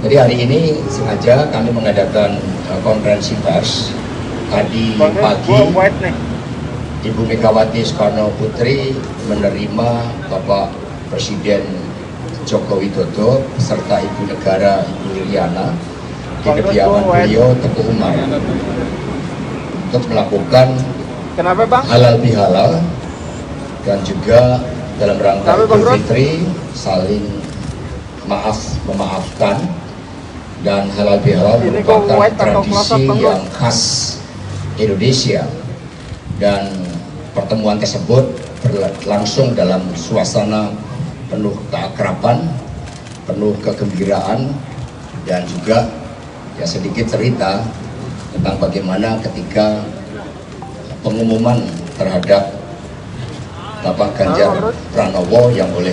Jadi hari ini sengaja kami mengadakan konferensi pers. Tadi pagi Ibu Megawati Soekarno Putri menerima Bapak Presiden Joko Widodo serta Ibu Negara Ibu Iriana di kediaman beliau Teguh Umar untuk melakukan halal bihalal dan juga dalam rangka Idul Fitri saling memaafkan. Dan halal bihalal merupakan tradisi yang khas Indonesia, dan pertemuan tersebut berlangsung dalam suasana penuh keakraban, penuh kegembiraan, dan juga ya sedikit cerita tentang bagaimana ketika pengumuman terhadap Bapak Ganjar Pranowo yang oleh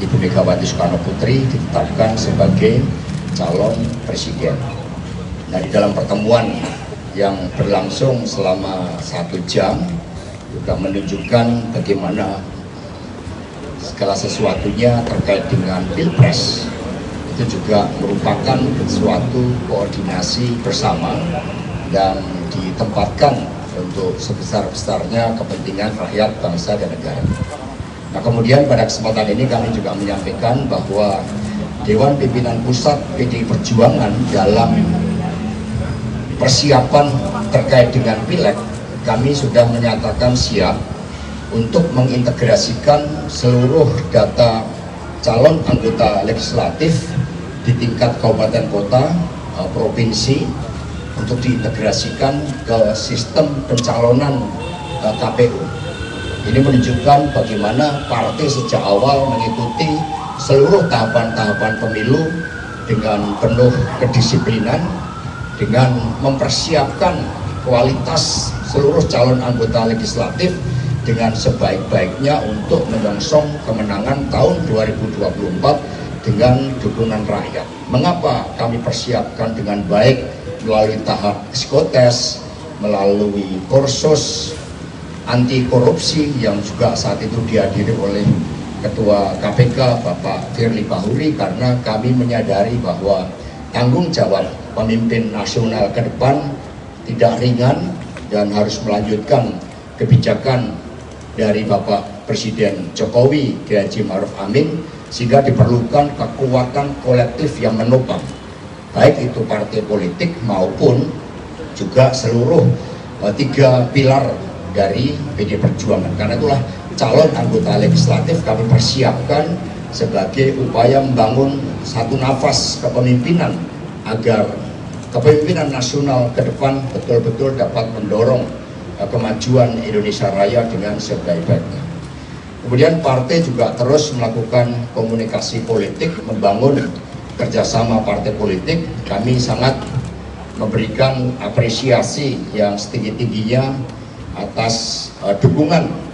Ibu Megawati Soekarno Putri ditetapkan sebagai calon presiden. Nah, di dalam pertemuan yang berlangsung selama 1 jam juga menunjukkan bagaimana segala sesuatunya terkait dengan Pilpres itu juga merupakan suatu koordinasi bersama dan ditempatkan untuk sebesar-besarnya kepentingan rakyat, bangsa, dan negara. Nah, kemudian pada kesempatan ini kami juga menyampaikan bahwa Dewan Pimpinan Pusat PDI Perjuangan dalam persiapan terkait dengan Pileg, kami sudah menyatakan siap untuk mengintegrasikan seluruh data calon anggota legislatif di tingkat kabupaten kota, provinsi, untuk diintegrasikan ke sistem pencalonan KPU. Ini menunjukkan bagaimana partai sejak awal mengikuti seluruh tahapan-tahapan pemilu dengan penuh kedisiplinan, dengan mempersiapkan kualitas seluruh calon anggota legislatif dengan sebaik-baiknya untuk menyongsong kemenangan tahun 2024 dengan dukungan rakyat. Mengapa kami persiapkan dengan baik melalui tahap psikotes, melalui kursus anti korupsi yang juga saat itu dihadiri oleh Ketua KPK Bapak Firly Bahuri, karena kami menyadari bahwa tanggung jawab pemimpin nasional ke depan tidak ringan dan harus melanjutkan kebijakan dari Bapak Presiden Jokowi Kiai Haji Ma'ruf Amin, sehingga diperlukan kekuatan kolektif yang menopang baik itu partai politik maupun juga seluruh 3 pilar dari PDI Perjuangan. Karena itulah calon anggota legislatif kami persiapkan sebagai upaya membangun satu nafas kepemimpinan agar kepemimpinan nasional ke depan betul-betul dapat mendorong kemajuan Indonesia Raya dengan sebaik-baiknya. Kemudian partai juga terus melakukan komunikasi politik, membangun kerjasama partai politik. Kami sangat memberikan apresiasi yang setinggi-tingginya atas dukungan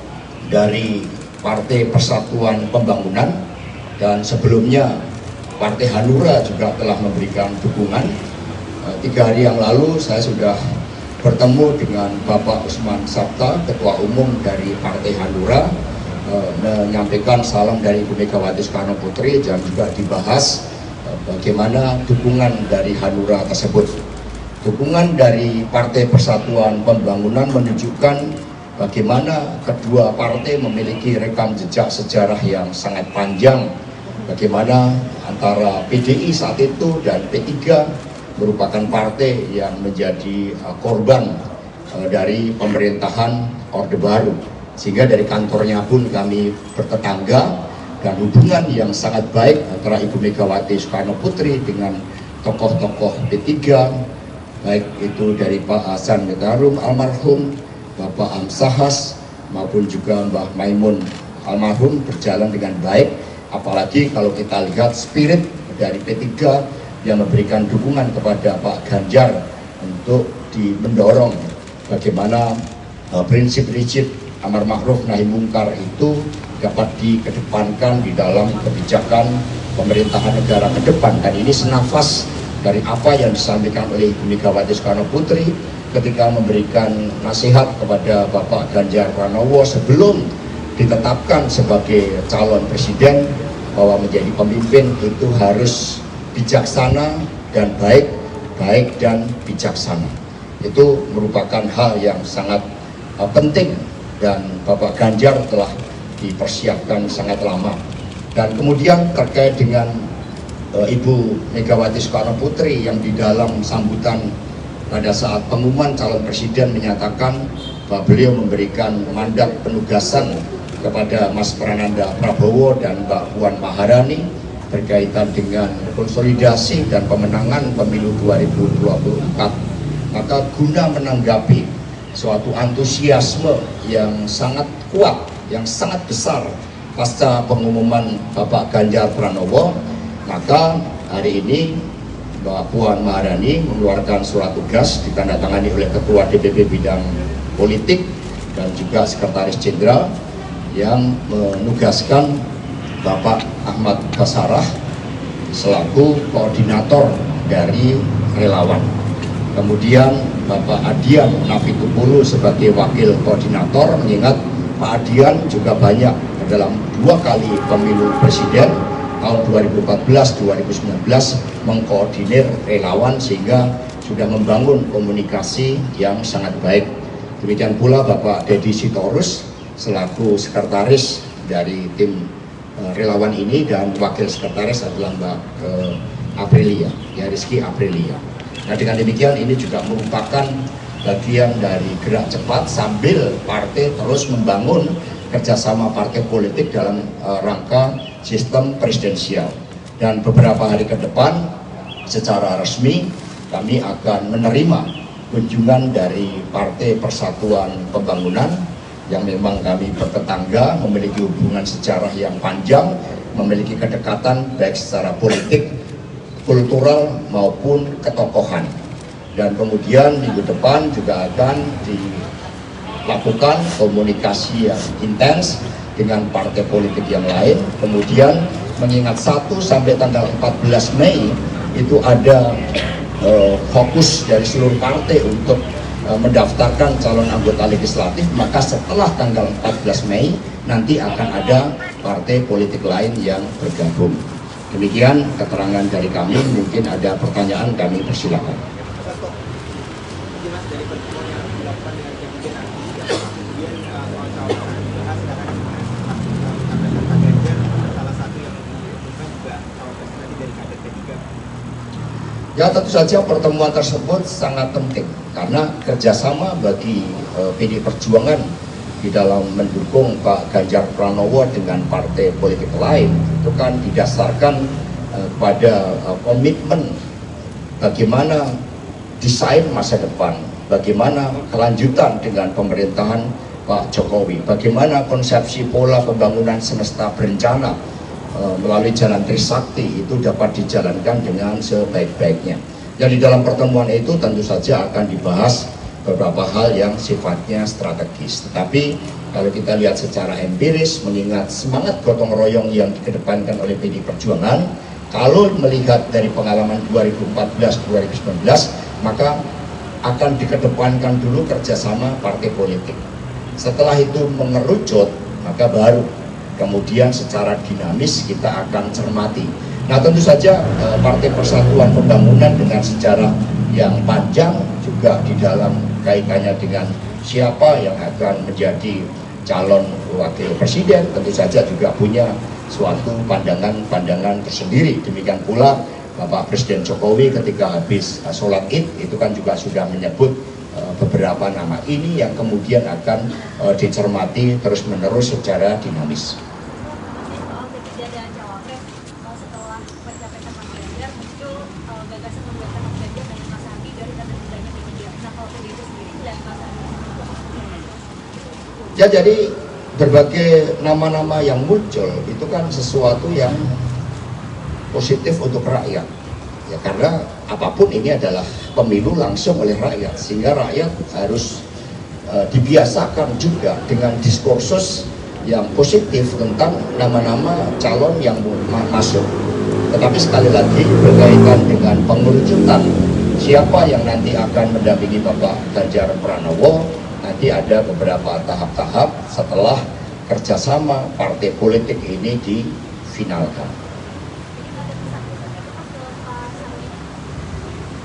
dari Partai Persatuan Pembangunan, dan sebelumnya Partai Hanura juga telah memberikan dukungan. 3 hari yang lalu saya sudah bertemu dengan Bapak Usman Sabta, Ketua Umum dari Partai Hanura, menyampaikan salam dari Ibu Megawati Soekarno Putri, dan juga dibahas bagaimana dukungan dari Hanura tersebut. Dukungan dari Partai Persatuan Pembangunan menunjukkan bagaimana kedua partai memiliki rekam jejak sejarah yang sangat panjang. Bagaimana antara PDI saat itu dan P3 merupakan partai yang menjadi korban dari pemerintahan Orde Baru. Sehingga dari kantornya pun kami bertetangga, dan hubungan yang sangat baik antara Ibu Megawati Soekarno Putri dengan tokoh-tokoh P3, baik itu dari Pak Hasan Metarum almarhum, Bapak Amsahas, maupun juga Mbah Maimun almarhum berjalan dengan baik. Apalagi kalau kita lihat spirit dari P3 yang memberikan dukungan kepada Pak Ganjar untuk mendorong bagaimana prinsip rigid amar ma'ruf nahi mungkar itu dapat dikedepankan di dalam kebijakan pemerintahan negara ke depan. Dan ini senafas dari apa yang disampaikan oleh Ibu Megawati Soekarno Putri ketika memberikan nasihat kepada Bapak Ganjar Pranowo sebelum ditetapkan sebagai calon presiden, bahwa menjadi pemimpin itu harus bijaksana dan baik, baik dan bijaksana. Itu merupakan hal yang sangat penting dan Bapak Ganjar telah dipersiapkan sangat lama. Dan kemudian terkait dengan Ibu Megawati Soekarno Putri yang di dalam sambutan pada saat pengumuman calon presiden menyatakan bahwa beliau memberikan mandat penugasan kepada Mas Prananda Prabowo dan Mbak Puan Maharani berkaitan dengan konsolidasi dan pemenangan pemilu 2024. Maka guna menanggapi suatu antusiasme yang sangat kuat, yang sangat besar pasca pengumuman Bapak Ganjar Pranowo, maka hari ini Mbak Puan Maharani mengeluarkan surat tugas ditandatangani oleh Ketua DPP Bidang Politik dan juga Sekretaris Jenderal yang menugaskan Bapak Ahmad Basarah selaku koordinator dari relawan. Kemudian Bapak Adian Nafitupulu sebagai wakil koordinator, mengingat Pak Adian juga banyak dalam 2 kali pemilu presiden tahun 2014-2019 mengkoordinir relawan sehingga sudah membangun komunikasi yang sangat baik. Demikian pula Bapak Deddy Sitorus selaku sekretaris dari tim relawan ini, dan wakil sekretaris adalah Mbak Aprilia, ya Rizky Aprilia. Nah, dengan demikian ini juga merupakan bagian dari gerak cepat sambil partai terus membangun kerjasama partai politik dalam rangka sistem presidensial. Dan beberapa hari ke depan secara resmi kami akan menerima kunjungan dari Partai Persatuan Pembangunan yang memang kami bertetangga, memiliki hubungan sejarah yang panjang, memiliki kedekatan baik secara politik, kultural maupun ketokohan. Dan kemudian minggu depan juga akan dilakukan komunikasi yang intens dengan partai politik yang lain. Kemudian mengingat 1 sampai tanggal 14 Mei itu ada fokus dari seluruh partai untuk mendaftarkan calon anggota legislatif, maka setelah tanggal 14 Mei nanti akan ada partai politik lain yang bergabung. Demikian keterangan dari kami. Mungkin ada pertanyaan, kami persilakan. Ya, tentu saja pertemuan tersebut sangat penting karena kerjasama bagi PD Perjuangan di dalam mendukung Pak Ganjar Pranowo dengan partai politik lain itu kan didasarkan pada komitmen bagaimana desain masa depan, bagaimana kelanjutan dengan pemerintahan Pak Jokowi, bagaimana konsepsi pola pembangunan semesta berencana melalui jalan Trisakti itu dapat dijalankan dengan sebaik-baiknya. Dan di dalam pertemuan itu tentu saja akan dibahas beberapa hal yang sifatnya strategis. Tetapi kalau kita lihat secara empiris, mengingat semangat gotong royong yang dikedepankan oleh PD Perjuangan, kalau melihat dari pengalaman 2014-2019, maka akan dikedepankan dulu kerjasama partai politik. Setelah itu mengerucut, maka baru kemudian secara dinamis kita akan cermati. Nah, tentu saja Partai Persatuan Pembangunan dengan sejarah yang panjang juga di dalam kaitannya dengan siapa yang akan menjadi calon wakil presiden, tentu saja juga punya suatu pandangan-pandangan tersendiri. Demikian pula Bapak Presiden Jokowi ketika habis sholat Id itu kan juga sudah menyebut beberapa nama ini yang kemudian akan dicermati terus-menerus secara dinamis. Ya, jadi berbagai nama-nama yang muncul itu kan sesuatu yang positif untuk rakyat. Ya, karena apapun ini adalah pemilu langsung oleh rakyat, sehingga rakyat harus dibiasakan juga dengan diskursus yang positif tentang nama-nama calon yang masuk. Tetapi sekali lagi berkaitan dengan pengerucutan siapa yang nanti akan mendampingi Bapak Ganjar Pranowo, nanti ada beberapa tahap-tahap setelah kerjasama partai politik ini difinalkan.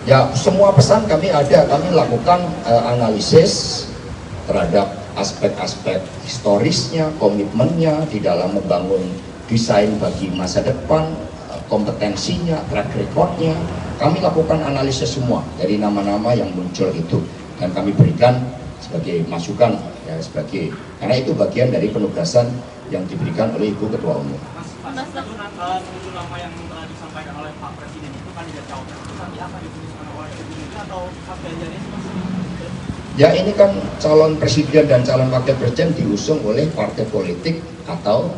Ya, semua pesan kami ada, kami lakukan analisis terhadap aspek-aspek historisnya, komitmennya di dalam membangun desain bagi masa depan, kompetensinya, track recordnya. Kami lakukan analisis semua dari nama-nama yang muncul itu, dan kami berikan sebagai masukan, ya, karena itu bagian dari penugasan yang diberikan oleh Ibu Ketua Umum. Mas, 10 nama yang telah disampaikan oleh Pak Presiden itu kandidat cawapres, nanti akan diputuskan oleh Ibu Mega atau Mas Ganjar ini? Ya, ini kan calon presiden dan calon wakil presiden diusung oleh partai politik atau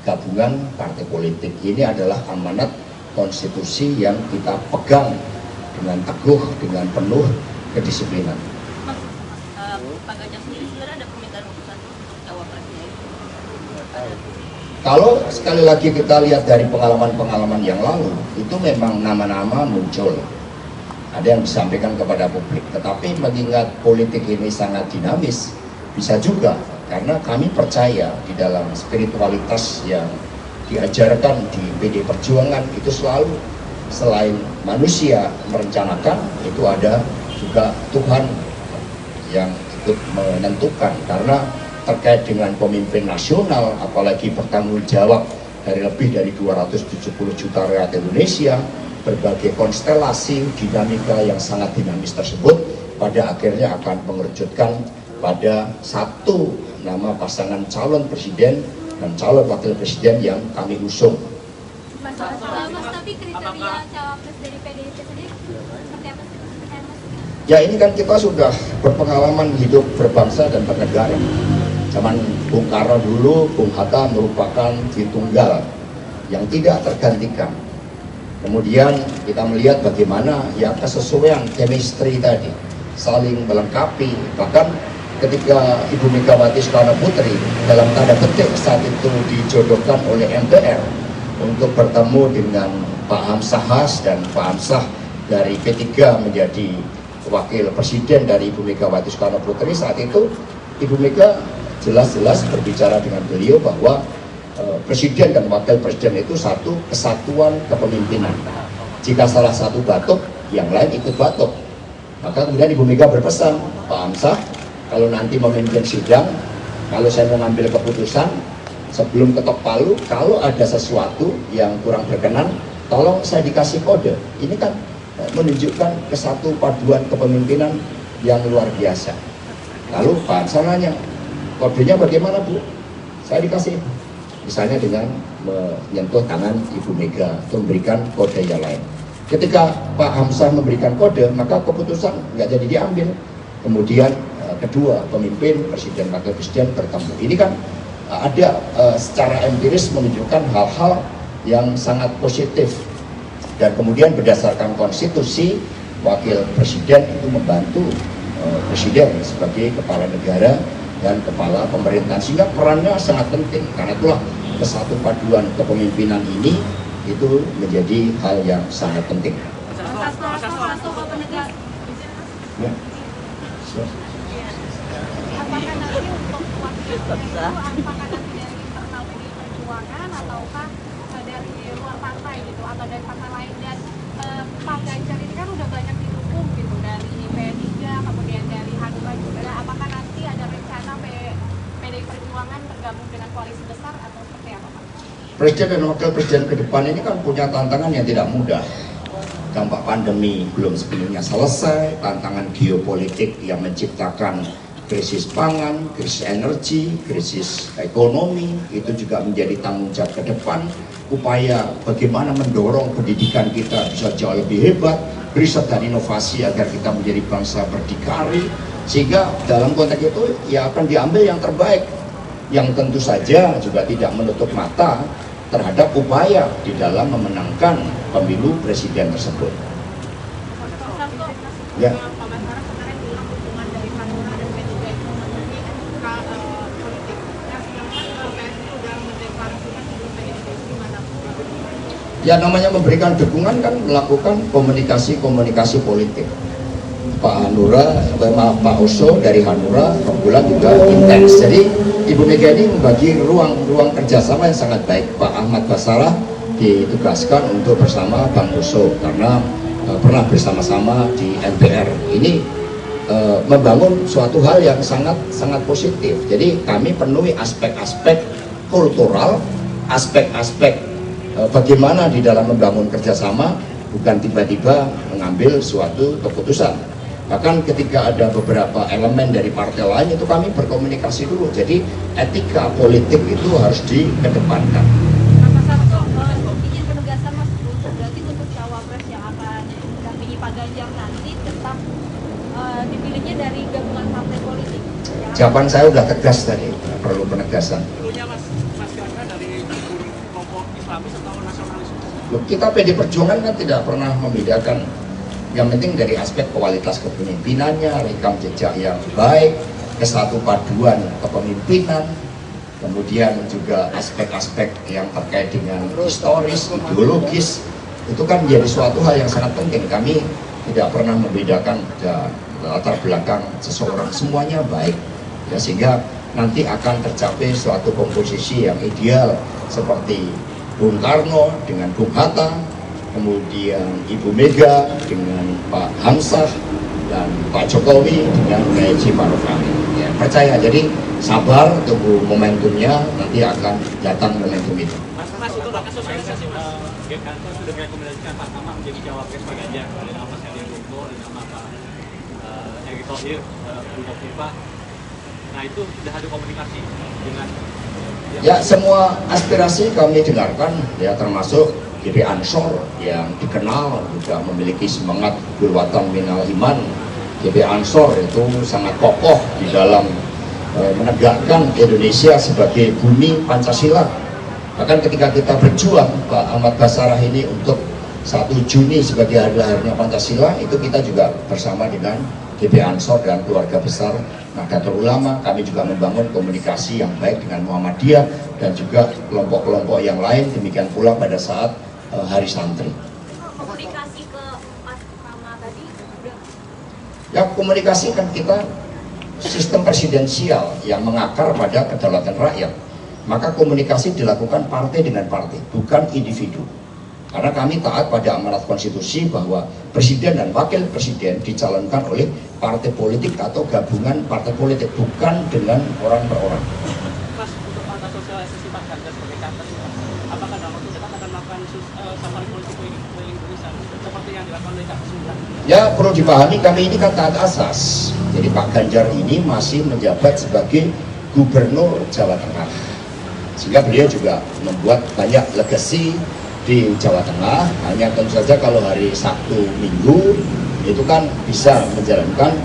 gabungan partai politik. Ini adalah amanat konstitusi yang kita pegang dengan teguh, dengan penuh kedisiplinan. Mas, Pak Ganjar sendiri sebenarnya ada permintaan utusan untuk cawapresnya itu? Kalau sekali lagi kita lihat dari pengalaman-pengalaman yang lalu, itu memang nama-nama muncul. Ada yang disampaikan kepada publik, tetapi mengingat politik ini sangat dinamis, bisa juga karena kami percaya di dalam spiritualitas yang diajarkan di PD Perjuangan itu selalu selain manusia merencanakan, itu ada juga Tuhan yang ikut menentukan, karena terkait dengan pemimpin nasional, apalagi bertanggung jawab dari lebih dari 270 juta rakyat Indonesia, berbagai konstelasi dinamika yang sangat dinamis tersebut pada akhirnya akan mengerjutkan pada satu nama pasangan calon presiden dan calon wakil presiden yang kami usung. Mas, tapi kriteria cawapres dari PDIP sendiri seperti apa sih? Ya, ini kan kita sudah berpengalaman hidup berbangsa dan bernegara. Zaman Bung Karno dulu, Bung Hatta merupakan Tritunggal yang tidak tergantikan. Kemudian kita melihat bagaimana ya kesesuaian chemistry tadi, saling melengkapi. Bahkan ketika Ibu Megawati Soekarno Putri dalam tanda petik saat itu dijodohkan oleh MPR untuk bertemu dengan Pak Hamsahas dan Pak Hamsah dari P3 menjadi wakil presiden dari Ibu Megawati Soekarno Putri, saat itu Ibu Mega jelas-jelas berbicara dengan beliau bahwa presiden dan wakil presiden itu satu kesatuan kepemimpinan. Jika salah satu batuk, yang lain ikut batuk. Maka kemudian Ibu Mega berpesan, Pak Hamsah, kalau nanti memimpin sidang, kalau saya mau ngambil keputusan, sebelum ketok palu, kalau ada sesuatu yang kurang berkenan, tolong saya dikasih kode. Ini kan menunjukkan kesatu paduan kepemimpinan yang luar biasa. Lalu Pak Hamsah nanya, kodenya bagaimana Bu? Saya dikasih, misalnya dengan menyentuh tangan Ibu Mega atau memberikan kode yang lain. Ketika Pak Hamsah memberikan kode, maka keputusan nggak jadi diambil. Kemudian kedua pemimpin presiden wakil presiden bertemu. Ini kan ada secara empiris menunjukkan hal-hal yang sangat positif, dan kemudian berdasarkan konstitusi wakil presiden itu membantu presiden sebagai kepala negara dan kepala pemerintahan, sehingga perannya sangat penting. Karena itulah kesatu paduan kepemimpinan ini itu menjadi hal yang sangat penting. Ya. Apakah nanti untuk wakil itu apakah nanti dari internal PDI Perjuangan ataukah dari luar partai gitu atau dari partai lain? Dan Pak Ganjar ini kan udah banyak didukung gitu dari P3 kemudian dari Hanura juga. Apakah nanti ada rencana PDI Perjuangan bergabung dengan koalisi besar atau seperti apa Pak? Presiden dan wakil presiden ke depan ini kan punya tantangan yang tidak mudah. Dampak pandemi belum sepenuhnya selesai, tantangan geopolitik yang menciptakan krisis pangan, krisis energi, krisis ekonomi, itu juga menjadi tanggung jawab ke depan. Upaya bagaimana mendorong pendidikan kita bisa jauh lebih hebat, riset dan inovasi agar kita menjadi bangsa berdikari, sehingga dalam konteks itu ya akan diambil yang terbaik, yang tentu saja juga tidak menutup mata terhadap upaya di dalam memenangkan pemilu presiden tersebut. Ya. Ya, namanya memberikan dukungan kan melakukan komunikasi politik. Pak Hanura, Pak Oso dari Hanura kebetulan juga intens. Jadi Ibu Mega ini membagi ruang kerjasama yang sangat baik. Pak Ahmad Basarah ditugaskan untuk bersama Bang Oso, karena pernah bersama-sama di MPR. Ini membangun suatu hal yang sangat positif. Jadi kami penuhi aspek-aspek kultural, aspek-aspek bagaimana di dalam membangun kerjasama, bukan tiba-tiba mengambil suatu keputusan. Bahkan ketika ada beberapa elemen dari partai lain itu kami berkomunikasi dulu. Jadi etika politik itu harus dikedepankan. Mas Hasto, izin penegasan Mas, berarti untuk cawapres yang akan mendampingi Pak Ganjar nanti tetap dipilihnya dari gabungan partai politik. Jawaban saya udah tegas tadi, nggak perlu penegasan. Dulunya Mas Gibran dari kelompok Islamis atau nasionalisme? Loh, kita PD Perjuangan kan tidak pernah membedakan. Yang penting dari aspek kualitas kepemimpinannya, rekam jejak yang baik, kesatu paduan kepemimpinan, kemudian juga aspek-aspek yang terkait dengan historis, ideologis, itu kan menjadi suatu hal yang sangat penting. Kami tidak pernah membedakan latar belakang seseorang, semuanya baik, ya, sehingga nanti akan tercapai suatu komposisi yang ideal seperti Bung Karno dengan Bung Hatta, kemudian Ibu Mega dengan Pak Hamzah, dan Pak Jokowi dengan Kiai Haji Ma'ruf Amin. Ya, percaya, jadi sabar, tunggu momentumnya, nanti akan datang momentum itu. Mas itu bahkan sosialisasi Mas Kantor sudah merekomendasikan Pak Tama menjadi cawapres Pak Ganjar dari nama Mas Hadi Ruko, dari nama Pak Erick Thohir, Bu Kofifa. Nah itu sudah ada komunikasi dengan Ya, semua aspirasi kami dengarkan, ya, termasuk GP Ansor yang dikenal juga memiliki semangat Gulwatan Minal Iman. GP Ansor itu sangat kokoh di dalam menegakkan Indonesia sebagai bumi Pancasila. Bahkan ketika kita berjuang Pak Ahmad Basarah ini untuk 1 Juni sebagai hari lahirnya Pancasila, itu kita juga bersama dengan GP Ansor dan keluarga besar Nahdlatul Ulama. Kami juga membangun komunikasi yang baik dengan Muhammadiyah dan juga kelompok-kelompok yang lain, demikian pula pada saat Hari Santri. Komunikasi ke Mas Tama tadi udah? Ya, komunikasi kan kita sistem presidensial yang mengakar pada kedaulatan rakyat. Maka komunikasi dilakukan partai dengan partai, bukan individu. Karena kami taat pada amanat konstitusi bahwa presiden dan wakil presiden dicalonkan oleh partai politik atau gabungan partai politik, bukan dengan orang per orang. Mas, untuk angka sosialisasi Pak Ganjar sebagai capres, apakah dalam waktu dekat akan melakukan safari politik keliling Indonesia seperti yang dilakukan oleh Capres 9? Ya, perlu dipahami kami ini kan taat asas. Jadi Pak Ganjar ini masih menjabat sebagai Gubernur Jawa Tengah, sehingga beliau juga membuat banyak legasi di Jawa Tengah. Hanya tentu saja kalau hari Sabtu Minggu itu kan bisa menjalankan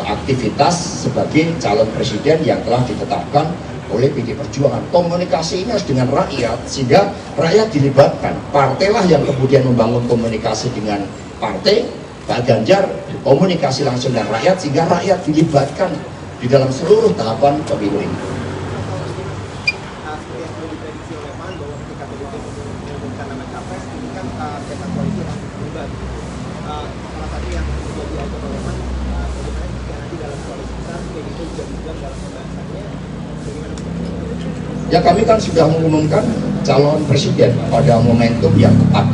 aktivitas sebagai calon presiden yang telah ditetapkan oleh PD Perjuangan. Komunikasi ini harus dengan rakyat, sehingga rakyat dilibatkan. Partailah yang kemudian membangun komunikasi dengan partai. Pak Ganjar komunikasi langsung dengan rakyat, sehingga rakyat dilibatkan di dalam seluruh tahapan pemilu ini. Seperti yang sudah diprediksi oleh PAN bahwa ketika PDIP mengumumkan nama capres, ini kan peta koalisi langsung berubah. Salah satu yang menjadi diatur oleh PAN, bagaimana jika nanti dalam koalisi besar PDIP juga dibilang dalam pembahasannya, bagaimana? Ya, kami kan sudah mengumumkan calon presiden pada momentum yang tepat,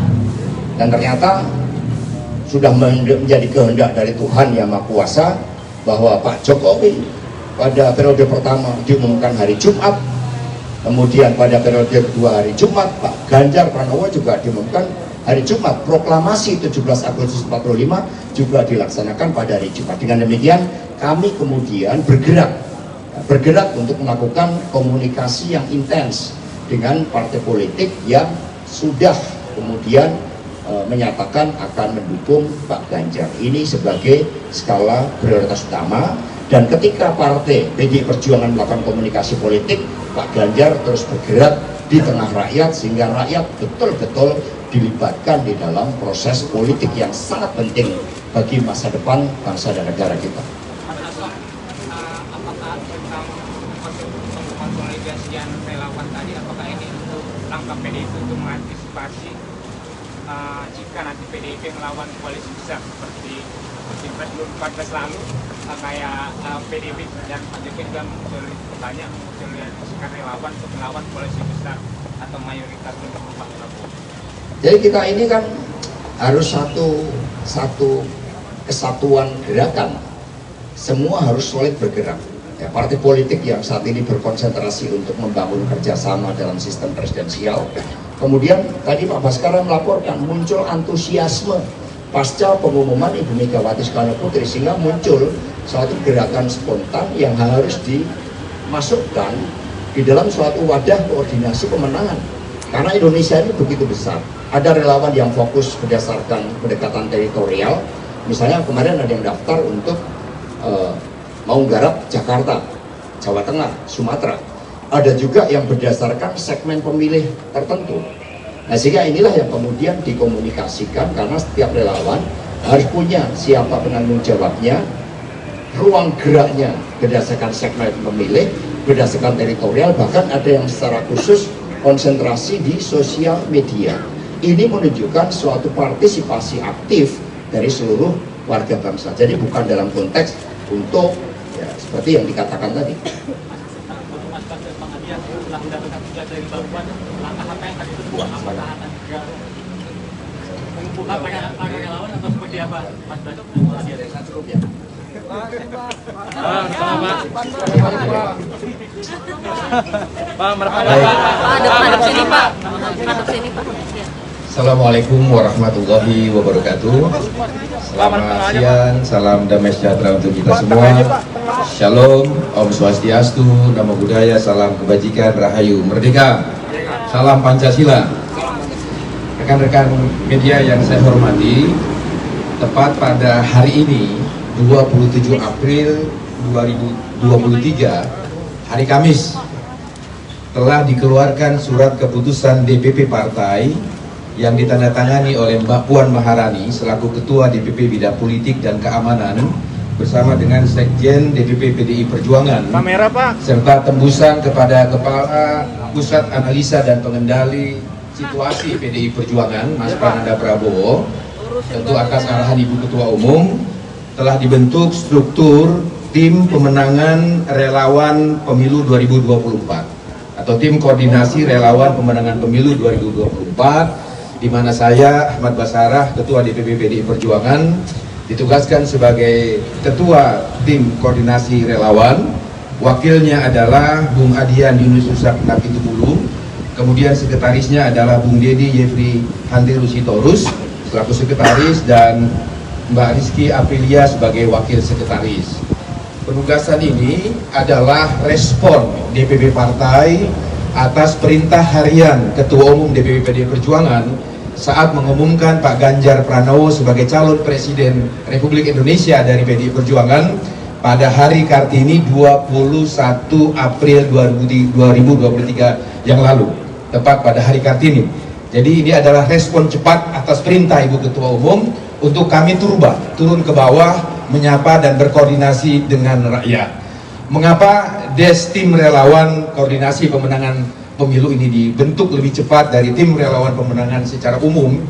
dan ternyata sudah menjadi kehendak dari Tuhan Yang Maha Kuasa bahwa Pak Jokowi pada periode pertama diumumkan hari Jumat, kemudian pada periode kedua hari Jumat, Pak Ganjar Pranowo juga diumumkan hari Jumat. Proklamasi 17 Agustus 45 juga dilaksanakan pada hari Jumat. Dengan demikian kami kemudian bergerak untuk melakukan komunikasi yang intens dengan partai politik yang sudah kemudian menyatakan akan mendukung Pak Ganjar ini sebagai skala prioritas utama. Dan ketika partai PDI Perjuangan melakukan komunikasi politik, Pak Ganjar terus bergerak di tengah rakyat, sehingga rakyat betul-betul dilibatkan di dalam proses politik yang sangat penting bagi masa depan bangsa dan negara kita. Apakah tentang konsolidasian relawan tadi, apakah ini untuk langkah PDIP untuk mengantisipasi jika nanti PDIP melawan koalisi besar seperti Pilpres 2014 lalu, kayak PDIP dan Pak Jokowi juga banyak mensolidasikan relawan untuk melawan koalisi besar atau mayoritas untuk Pak Prabowo. Jadi kita ini kan harus satu kesatuan gerakan, semua harus solid bergerak. Ya, partai politik yang saat ini berkonsentrasi untuk membangun kerjasama dalam sistem presidensial. Kemudian tadi Pak Baskara melaporkan muncul antusiasme pasca pengumuman Ibu Megawati Soekarno Putri, sehingga muncul suatu gerakan spontan yang harus dimasukkan di dalam suatu wadah koordinasi pemenangan. Karena Indonesia ini begitu besar, ada relawan yang fokus berdasarkan pendekatan teritorial. Misalnya kemarin ada yang daftar untuk mau garap Jakarta, Jawa Tengah, Sumatera. Ada juga yang berdasarkan segmen pemilih tertentu. Nah, sehingga inilah yang kemudian dikomunikasikan, karena setiap relawan harus punya siapa penanggung jawabnya, ruang geraknya berdasarkan segmen pemilih, berdasarkan teritorial, bahkan ada yang secara khusus konsentrasi di sosial media. Ini menunjukkan suatu partisipasi aktif dari seluruh warga bangsa. Jadi bukan dalam konteks untuk ya seperti yang dikatakan tadi. Assalamualaikum warahmatullahi wabarakatuh. Selamat siang, salam damai sejahtera untuk kita semua. Shalom, Om Swastiastu, Namo Buddhaya, salam kebajikan, Rahayu Merdeka, salam Pancasila. Rekan-rekan media yang saya hormati, tepat pada hari ini 27 April 2023, hari Kamis, telah dikeluarkan surat keputusan DPP Partai yang ditandatangani oleh Mbak Puan Maharani selaku Ketua DPP Bidang Politik dan Keamanan bersama dengan Sekjen DPP PDI Perjuangan, serta tembusan kepada Kepala Pusat Analisa dan Pengendali Situasi PDI Perjuangan, Mas Prananda Prabowo. Tentu atas arahan Ibu Ketua Umum telah dibentuk struktur Tim Pemenangan Relawan Pemilu 2024 atau Tim Koordinasi Relawan Pemenangan Pemilu 2024, di mana saya Ahmad Basarah, Ketua DPP PDI Perjuangan, ditugaskan sebagai Ketua Tim Koordinasi Relawan. Wakilnya adalah Bung Adian Yunus Usak Napitupulu, kemudian sekretarisnya adalah Bung Dedi Yefri Hantiru Sitorus selaku sekretaris, dan Mbak Rizky Aprilia sebagai wakil sekretaris. Penugasan ini adalah respon DPP Partai atas perintah harian Ketua Umum DPP PDI Perjuangan saat mengumumkan Pak Ganjar Pranowo sebagai calon Presiden Republik Indonesia dari PDI Perjuangan pada hari Kartini 21 April 2023 yang lalu, tepat pada hari Kartini. Jadi ini adalah respon cepat atas perintah Ibu Ketua Umum untuk kami turun ke bawah, menyapa dan berkoordinasi dengan rakyat. Mengapa Tim Relawan Koordinasi Pemenangan Pemilu ini dibentuk lebih cepat dari Tim Relawan Pemenangan secara umum?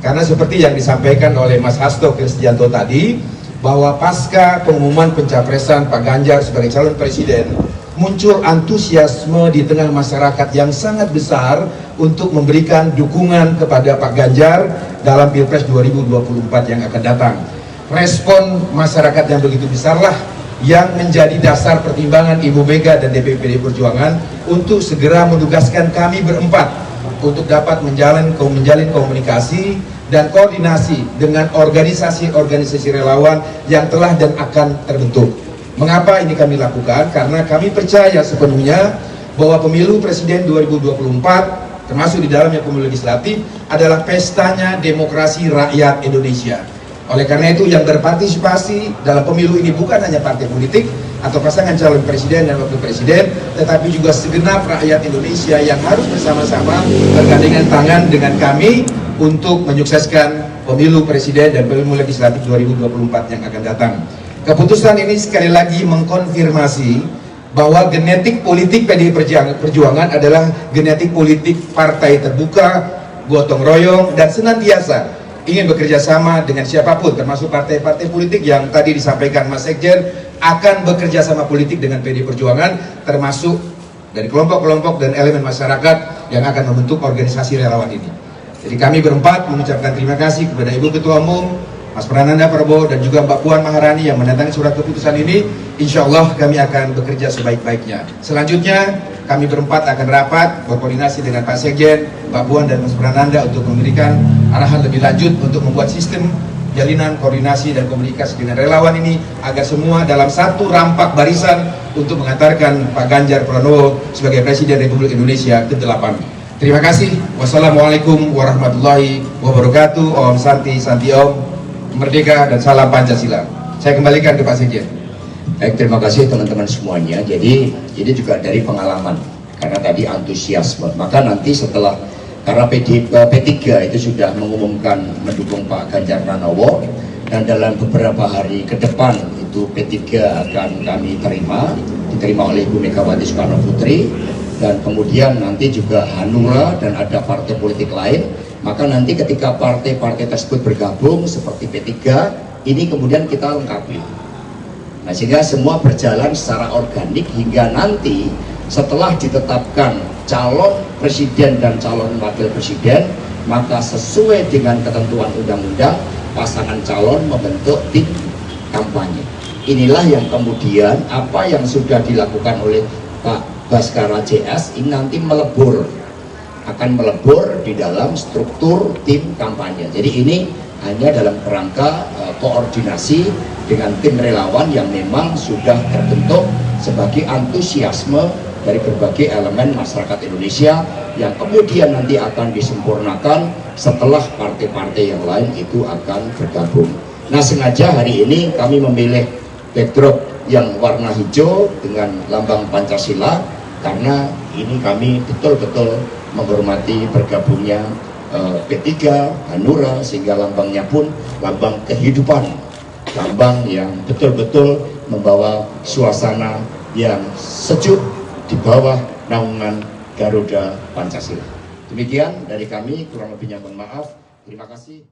Karena seperti yang disampaikan oleh Mas Hasto Kristianto tadi, bahwa pasca pengumuman pencapresan Pak Ganjar sebagai calon presiden, muncul antusiasme di tengah masyarakat yang sangat besar untuk memberikan dukungan kepada Pak Ganjar dalam Pilpres 2024 yang akan datang. Respon masyarakat yang begitu besarlah yang menjadi dasar pertimbangan Ibu Mega dan DPP PDI Perjuangan untuk segera menugaskan kami berempat untuk dapat menjalin komunikasi dan koordinasi dengan organisasi-organisasi relawan yang telah dan akan terbentuk. Mengapa ini kami lakukan? Karena kami percaya sepenuhnya bahwa pemilu presiden 2024, termasuk di dalamnya pemilu legislatif, adalah pestanya demokrasi rakyat Indonesia. Oleh karena itu yang berpartisipasi dalam pemilu ini bukan hanya partai politik atau pasangan calon presiden dan wakil presiden, tetapi juga segenap rakyat Indonesia yang harus bersama-sama bergandengan tangan dengan kami untuk menyukseskan pemilu presiden dan pemilu legislatif 2024 yang akan datang. Keputusan ini sekali lagi mengkonfirmasi bahwa genetik politik PDI Perjuangan adalah genetik politik partai terbuka, gotong royong, dan senantiasa ingin bekerja sama dengan siapapun, termasuk partai-partai politik yang tadi disampaikan Mas Sekjen akan bekerja sama politik dengan PDI Perjuangan, termasuk dari kelompok-kelompok dan elemen masyarakat yang akan membentuk organisasi relawan ini. Jadi kami berempat mengucapkan terima kasih kepada Ibu Ketua Umum, Mas Prananda Prabowo dan juga Mbak Puan Maharani yang menandatangani surat keputusan ini, insya Allah kami akan bekerja sebaik-baiknya. Selanjutnya kami berempat akan rapat berkoordinasi dengan Pak Sekjen, Mbak Puan dan Mas Prananda untuk memberikan arahan lebih lanjut untuk membuat sistem jalinan koordinasi dan komunikasi dengan relawan ini agar semua dalam satu rampak barisan untuk mengantarkan Pak Ganjar Pranowo sebagai Presiden Republik Indonesia ke-8. Terima kasih. Wassalamualaikum warahmatullahi wabarakatuh. Om Santi Santi Om. Merdeka dan salam Pancasila. Saya kembalikan ke Pak Sekjen. Baik, terima kasih teman-teman semuanya. Jadi ini juga dari pengalaman, karena tadi antusiasme. Maka nanti setelah, karena P3 itu sudah mengumumkan mendukung Pak Ganjar Pranowo, dan dalam beberapa hari ke depan itu P3 akan kami diterima oleh Ibu Megawati Soekarno Putri, dan kemudian nanti juga Hanura dan ada partai politik lain. Maka nanti ketika partai-partai tersebut bergabung seperti P3, ini kemudian kita lengkapi. Nah, sehingga semua berjalan secara organik hingga nanti setelah ditetapkan calon presiden dan calon wakil presiden, maka sesuai dengan ketentuan undang-undang, pasangan calon membentuk tim kampanye. Inilah yang kemudian apa yang sudah dilakukan oleh Pak Baskara JS ini nanti akan melebur di dalam struktur tim kampanye. Jadi ini hanya dalam kerangka koordinasi dengan tim relawan yang memang sudah terbentuk sebagai antusiasme dari berbagai elemen masyarakat Indonesia yang kemudian nanti akan disempurnakan setelah partai-partai yang lain itu akan bergabung. Nah, sengaja hari ini kami memilih backdrop yang warna hijau dengan lambang Pancasila karena ini kami betul-betul menghormati bergabungnya P3, Hanura, sehingga lambangnya pun lambang kehidupan, lambang yang betul-betul membawa suasana yang sejuk di bawah naungan Garuda Pancasila. Demikian dari kami, kurang lebihnya mohon maaf. Terima kasih.